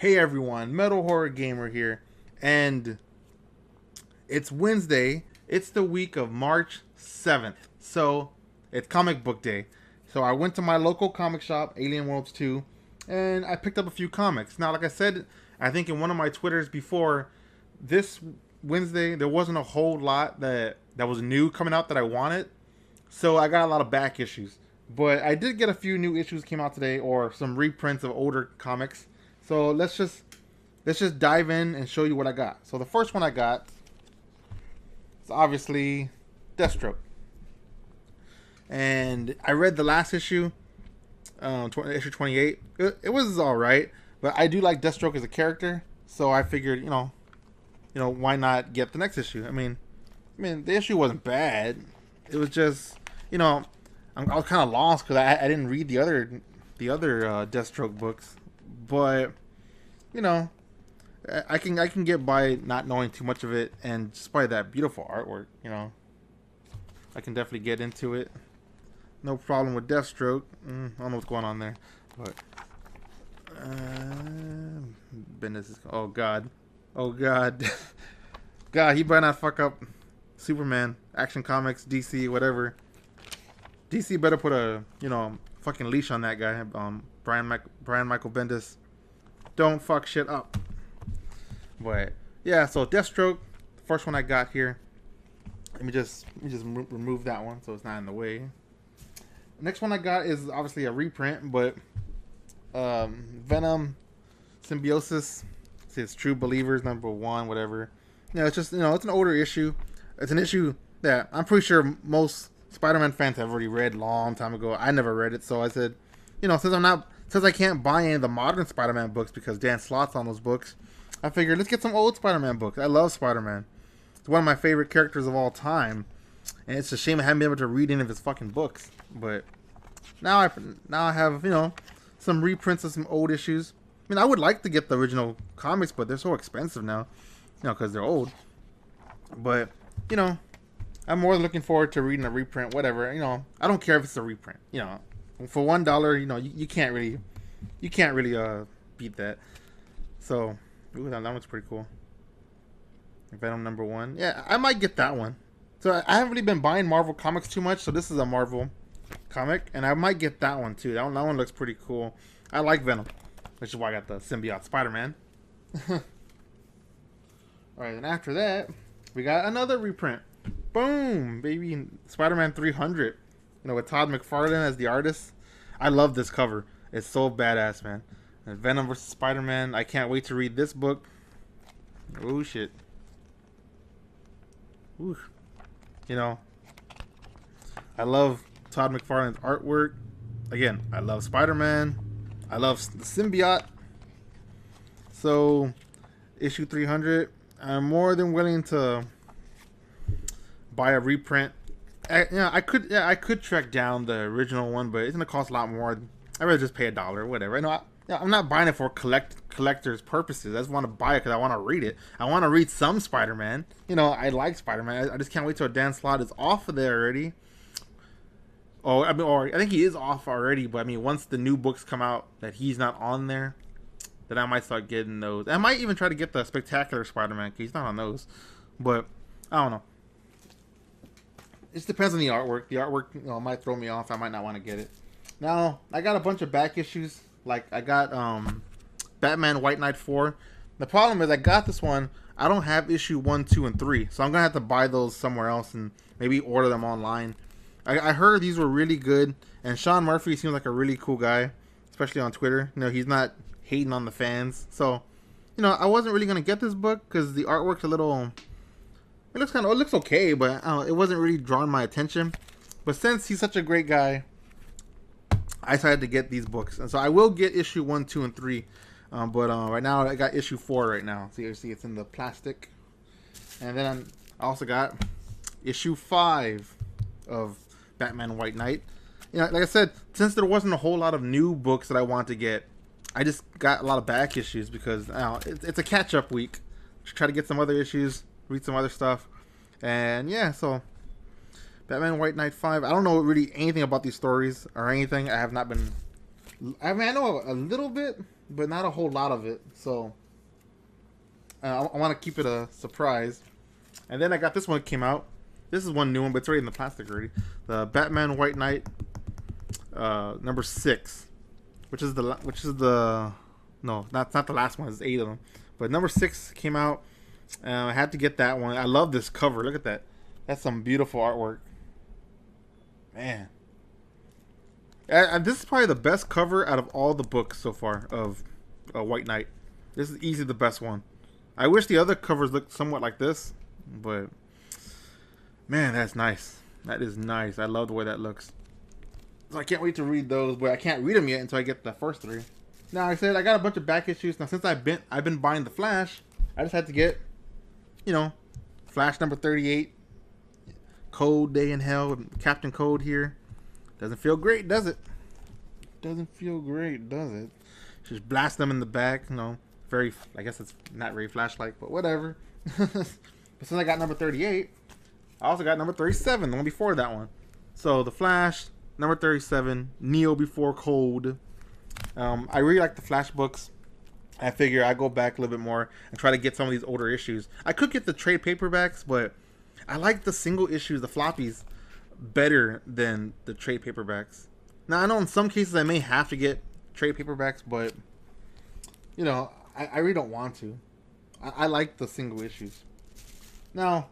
Hey everyone, Metal Horror Gamer here, and it's Wednesday. It's the week of March 7th, so it's comic book day. So I went to my local comic shop, Alien Worlds 2, and I picked up a few comics. Now, like I said, I think in one of my Twitters before, this Wednesday there wasn't a whole lot that was new coming out that I wanted, so I got a lot of back issues. But I did get a few new issues came out today, or some reprints of older comics. So let's just dive in and show you what I got. So the first one I got is obviously Deathstroke, and I read the last issue, issue 28. It was all right, but I do like Deathstroke as a character, so I figured, why not get the next issue? I mean, the issue wasn't bad. It was just, I was kind of lost because I didn't read the other Deathstroke books, but you know, I can get by not knowing too much of it, and just by that beautiful artwork, I can definitely get into it. No problem with Deathstroke. I don't know what's going on there, but business is. Oh God, oh God, God, he better not fuck up Superman, Action Comics, DC, whatever. DC better put a fucking leash on that guy. Brian Michael Bendis. Don't fuck shit up. But yeah, so Deathstroke, the first one I got here. Let me just remove that one so it's not in the way. The next one I got is obviously a reprint, but Venom Symbiosis. It's True Believers #1, whatever. It's just it's an older issue. It's an issue that I'm pretty sure most Spider-Man fans have already read long time ago. I never read it, so I said, since I can't buy any of the modern Spider-Man books because Dan Slott's on those books, I figured let's get some old Spider-Man books. I love Spider-Man. It's one of my favorite characters of all time, and it's a shame I haven't been able to read any of his fucking books. But now I have some reprints of some old issues. I mean, I would like to get the original comics, but they're so expensive now, because they're old. But I'm more looking forward to reading a reprint, whatever. I don't care if it's a reprint. For $1, you can't really beat that. So, that one's pretty cool. Venom #1. Yeah, I might get that one. So I haven't really been buying Marvel comics too much, so this is a Marvel comic, and I might get that one too. That one looks pretty cool. I like Venom, which is why I got the symbiote Spider-Man. All right, and after that, we got another reprint. Boom, baby, Spider-Man 300. With Todd McFarlane as the artist. I love this cover. It's so badass, man. And Venom vs. Spider-Man. I can't wait to read this book. Oh shit. Ooh. I love Todd McFarlane's artwork. Again, I love Spider-Man. I love the symbiote. So, issue 300. I'm more than willing to buy a reprint. I could track down the original one, but it's gonna cost a lot more. I'd rather just pay $1, whatever. I'm not buying it for collector's purposes. I just want to buy it because I want to read it. I want to read some Spider-Man. I like Spider-Man. I just can't wait till Dan Slott is off of there already. Oh, I think he is off already. But once the new books come out that he's not on there, then I might start getting those. I might even try to get the Spectacular Spider-Man because he's not on those. But I don't know. It just depends on the artwork. The artwork, might throw me off. I might not want to get it. Now, I got a bunch of back issues. Like, I got Batman White Knight 4. The problem is I got this one. I don't have issue 1, 2, and 3. So I'm going to have to buy those somewhere else and maybe order them online. I heard these were really good. And Sean Murphy seems like a really cool guy, especially on Twitter. He's not hating on the fans. So, I wasn't really going to get this book because the artwork's a little... It looks okay, but it wasn't really drawing my attention. But since he's such a great guy, I decided to get these books, and so I will get issue 1, 2, and 3. But right now I got issue 4 right now. So you see, it's in the plastic, and then I also got issue 5 of Batman White Knight. Like I said, since there wasn't a whole lot of new books that I wanted to get, I just got a lot of back issues because it's a catch-up week. Try to get some other issues. Read some other stuff, and yeah, so Batman White Knight 5. I don't know really anything about these stories or anything. I have not been. I know a little bit, but not a whole lot of it. So I want to keep it a surprise. And then I got this one that came out. This is one new one, but it's already in the plastic already. The Batman White Knight, number 6, which is the no, not the last one. It's 8 of them, but number 6 came out. I had to get that one. I love this cover. Look at that. That's some beautiful artwork, man. This is probably the best cover out of all the books so far of White Knight. This is easily the best one. I wish the other covers looked somewhat like this, but man, that's nice. That is nice. I love the way that looks. So I can't wait to read those, but I can't read them yet until I get the first 3. Now, I said I got a bunch of back issues. Now, since I've been buying the Flash, I just had to get, Flash number 38, Cold Day in Hell with Captain Cold here. Doesn't feel great, does it? Doesn't feel great, does it? Just blast them in the back, very, I guess it's not very Flash-like, but whatever. But since I got number 38, I also got number 37, the one before that one. So the Flash, number 37, Neo before Cold. I really like the Flash books. I figure I go back a little bit more and try to get some of these older issues. I could get the trade paperbacks, but I like the single issues, the floppies, better than the trade paperbacks. Now, I know in some cases I may have to get trade paperbacks, but, I really don't want to. I like the single issues. Now,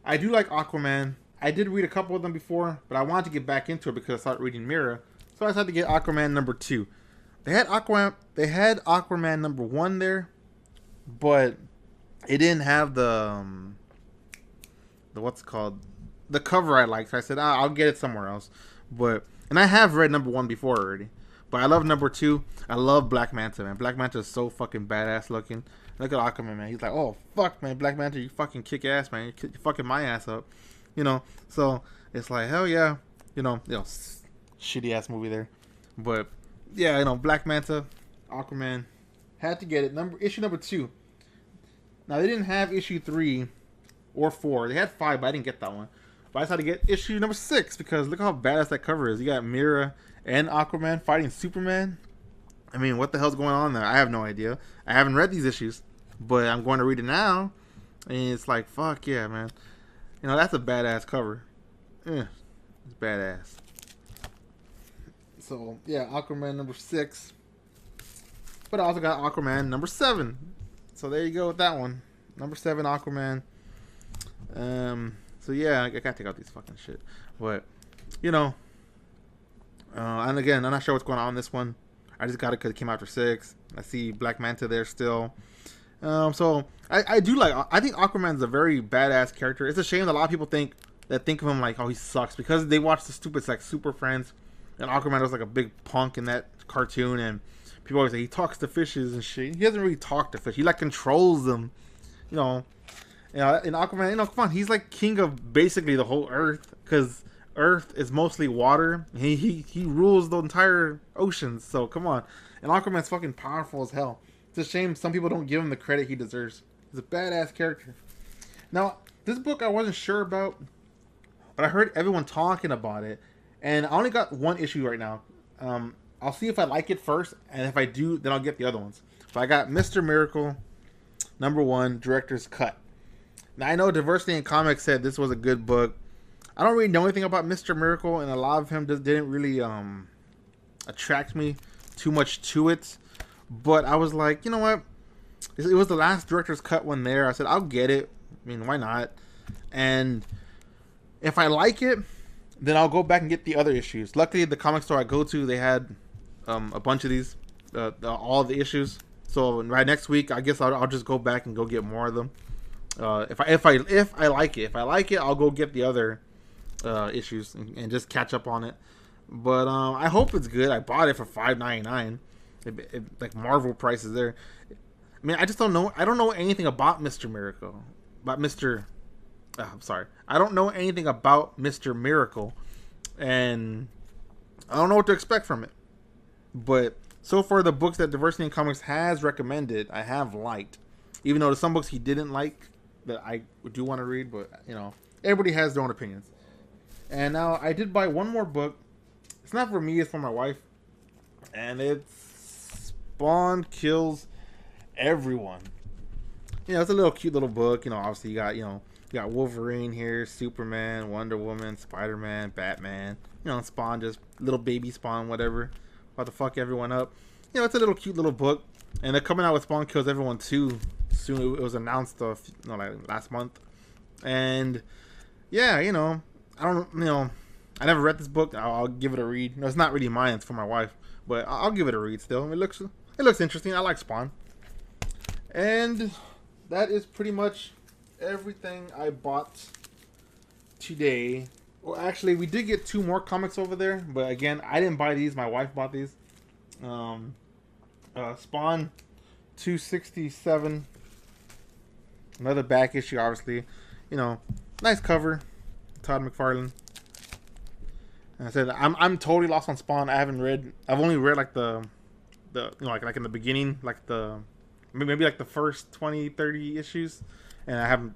I do like Aquaman. I did read a couple of them before, but I wanted to get back into it because I started reading Mira. So I decided to get Aquaman number 2. They had Aquaman number 1 there, but it didn't have the what's it called, the cover I liked. So I said I'll get it somewhere else. And I have read number 1 before already. But I love number 2. I love Black Manta, man. Black Manta is so fucking badass looking. Look at Aquaman, man. He's like, oh fuck, man, Black Manta, you fucking kick ass, man. You're fucking my ass up, So it's like, hell yeah, shitty ass movie there, but yeah, Black Manta, Aquaman, had to get it. Issue number 2. Now they didn't have issue 3 or 4. They had 5, but I didn't get that one. But I decided to get issue number 6 because look how badass that cover is. You got Mira and Aquaman fighting Superman. I mean, what the hell's going on there? I have no idea. I haven't read these issues, but I'm going to read it now, and it's like, fuck yeah, man. That's a badass cover. It's badass. So, yeah, Aquaman number 6. But I also got Aquaman number 7. So there you go with that one. Number 7 Aquaman. So yeah, I gotta take out these fucking shit. But, and again, I'm not sure what's going on in this one. I just got it because it came out after 6. I see Black Manta there still. So I do like. I think Aquaman's a very badass character. It's a shame that a lot of people think of him like, oh, he sucks, because they watch the stupid like Super Friends, and Aquaman was like a big punk in that cartoon, and people always say he talks to fishes and shit. He doesn't really talk to fish. He like controls them, in Aquaman. Come on, he's like king of basically the whole Earth, because Earth is mostly water. He rules the entire oceans. So come on, and Aquaman's fucking powerful as hell. It's a shame some people don't give him the credit he deserves. He's a badass character. Now, this book I wasn't sure about, but I heard everyone talking about it, and I only got 1 issue right now. I'll see if I like it first, and if I do, then I'll get the other ones. But I got Mr. Miracle, number 1, director's cut. Now, I know Diversity in Comics said this was a good book. I don't really know anything about Mr. Miracle, and a lot of him just didn't really attract me too much to it. But I was like, you know what? It was the last director's cut one there. I said, I'll get it. I mean, why not? And if I like it, then I'll go back and get the other issues. Luckily, the comic store I go to, they had a bunch of these, all the issues. So right next week, I guess I'll just go back and go get more of them. If I like it, I'll go get the other issues and just catch up on it. But I hope it's good. I bought it for $5.99. Like Marvel prices there. I mean, I just don't know. I don't know anything about Mr. Miracle. I don't know anything about Mr. Miracle, and I don't know what to expect from it. But so far, the books that Diversity in Comics has recommended, I have liked. Even though there's some books he didn't like that I do want to read, but everybody has their own opinions. And now I did buy one more book. It's not for me; it's for my wife, and it's Spawn Kills Everyone. You know, it's a little cute little book. You know, obviously you got Wolverine here, Superman, Wonder Woman, Spider-Man, Batman. You know, Spawn, just little baby Spawn, whatever, about to fuck everyone up. You know, it's a little cute little book, and they're coming out with Spawn Kills Everyone 2 soon. It was announced, like last month, and yeah, you know, I never read this book. I'll give it a read. No, it's not really mine. It's for my wife. But I'll give it a read still. It looks interesting. I like Spawn. And that is pretty much everything I bought today. Well, actually, we did get 2 more comics over there. But again, I didn't buy these. My wife bought these. Spawn 267. Another back issue, obviously. You know, nice cover. Todd McFarlane. And I said I'm totally lost on Spawn. I've only read like the like in the beginning, like maybe like the first 20, 30 issues, and I haven't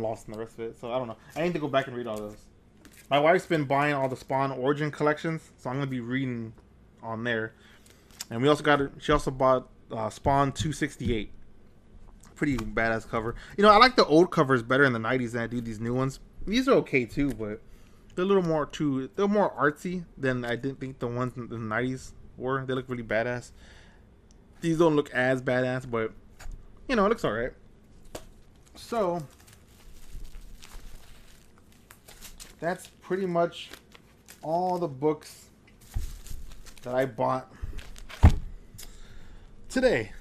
lost in the rest of it. So I don't know. I need to go back and read all those. My wife's been buying all the Spawn Origin collections, so I'm gonna be reading on there. And she also bought Spawn 268. Pretty badass cover. You know, I like the old covers better in the 90s than I do these new ones. These are okay too, but they're a little more they're more artsy than I didn't think the ones in the 90s were. They look really badass. These don't look as badass, but you know, it looks alright. So that's pretty much all the books that I bought today.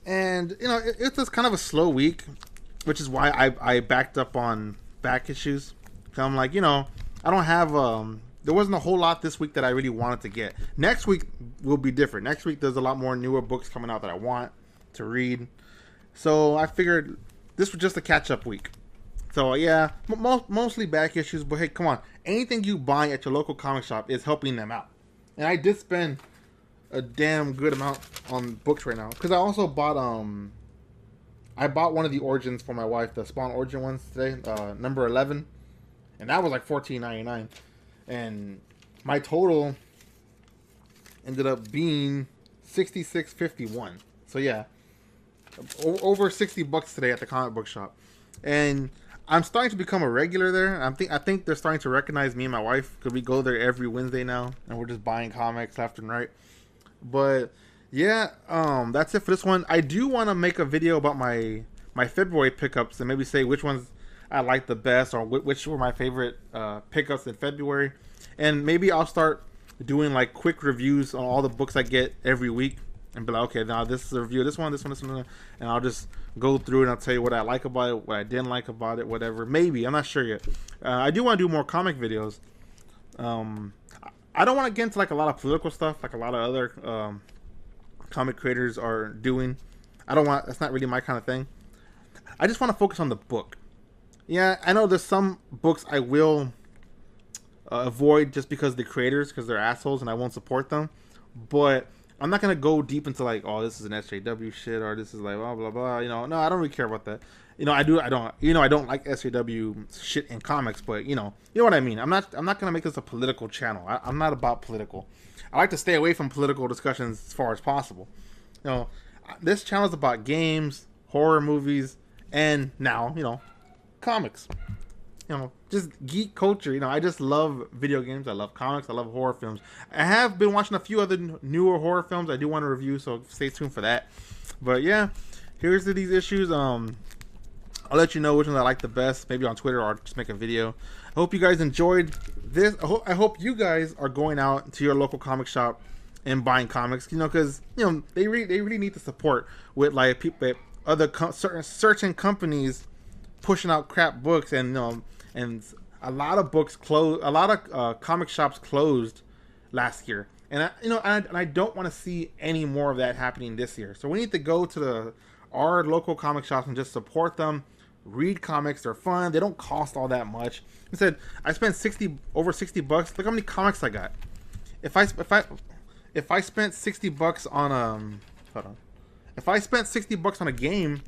And you know, it's just kind of a slow week, which is why I backed up on back issues. So I'm like, you know, I don't have there wasn't a whole lot this week that I really wanted to get. Next week will be different. Next week there's a lot more newer books coming out that I want to read. So I figured this was just a catch-up week. So yeah, mostly back issues, but hey, come on. Anything you buy at your local comic shop is helping them out. And I did spend a damn good amount on books right now, because I also bought I bought one of the Origins for my wife, the Spawn Origin ones today, number 11, and that was like $14.99, and my total ended up being $66.51. So yeah, over $60 today at the comic book shop, and I'm starting to become a regular there. I think they're starting to recognize me and my wife, because we go there every Wednesday now, and we're just buying comics left and right. But yeah, that's it for this one. I do want to make a video about my February pickups and maybe say which ones I like the best, or which were my favorite pickups in February. And maybe I'll start doing like quick reviews on all the books I get every week, and be like, okay, now this is a review of this one, and I'll just go through and I'll tell you what I like about it, what I didn't like about it, whatever. Maybe, I'm not sure yet. I do want to do more comic videos. I don't want to get into like a lot of political stuff like a lot of other comic creators are doing. That's not really my kind of thing. I just want to focus on the book. Yeah, I know there's some books I will avoid just because the creators, because they're assholes and I won't support them. But I'm not going to go deep into like, oh, this is an SJW shit, or this is like blah, blah, blah. You know, no, I don't really care about that. You know, I don't like SJW shit in comics, but you know what I mean. I'm not gonna make this a political channel. I'm not about political. I like to stay away from political discussions as far as possible. You know, this channel is about games, horror movies, and now, you know, comics. You know, just geek culture. You know, I just love video games. I love comics. I love horror films. I have been watching a few other newer horror films I do want to review, so stay tuned for that. But yeah, here's to these issues. I'll let you know which ones I like the best, maybe on Twitter, or just make a video. I hope you guys enjoyed this. I hope you guys are going out to your local comic shop and buying comics, you know, because you know they really need the support with like people, certain companies pushing out crap books, and you know, and a lot of books closed, a lot of comic shops closed last year, and I don't want to see any more of that happening this year. So we need to go to our local comic shops and just support them. Read comics, they're fun, they don't cost all that much. Instead, I spent over $60. Look how many comics I got. If I spent $60 on if I spent $60 on a game,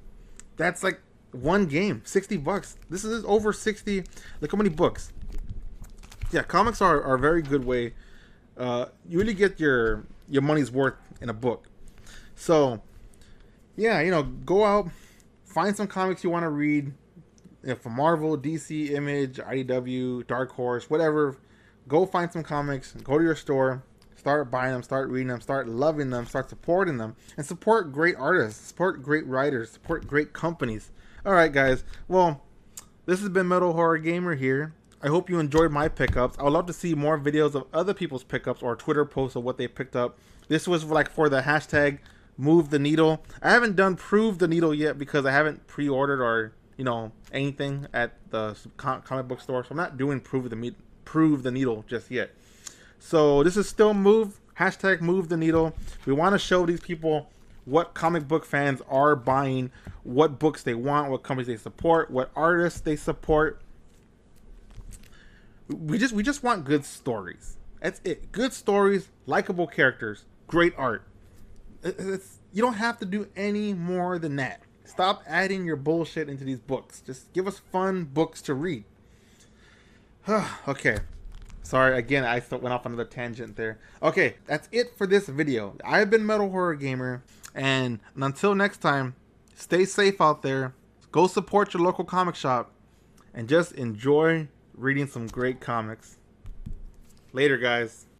that's like one game, $60. This is over 60. Look how many books. Yeah, comics are a very good way. You really get your money's worth in a book. So yeah, you know, go out, find some comics you want to read, you know, from Marvel, DC, Image, IDW, Dark Horse, whatever. Go find some comics, go to your store, start buying them, start reading them, start loving them, start supporting them, and support great artists, support great writers, support great companies. All right, guys. Well, this has been Metal Horror Gamer here. I hope you enjoyed my pickups. I would love to see more videos of other people's pickups or Twitter posts of what they picked up. This was like for the hashtag Move the Needle. I haven't done Prove the Needle yet because I haven't pre-ordered or, you know, anything at the comic book store. So I'm not doing Prove the Needle just yet. So this is still hashtag Move the Needle. We want to show these people what comic book fans are buying, what books they want, what companies they support, what artists they support. We just want good stories. That's it. Good stories, likable characters, great art. You don't have to do any more than that. Stop adding your bullshit into these books. Just give us fun books to read. Okay. Sorry, again, I went off on another tangent there. Okay, that's it for this video. I've been Metal Horror Gamer, and until next time, stay safe out there. Go support your local comic shop, and just enjoy reading some great comics. Later, guys.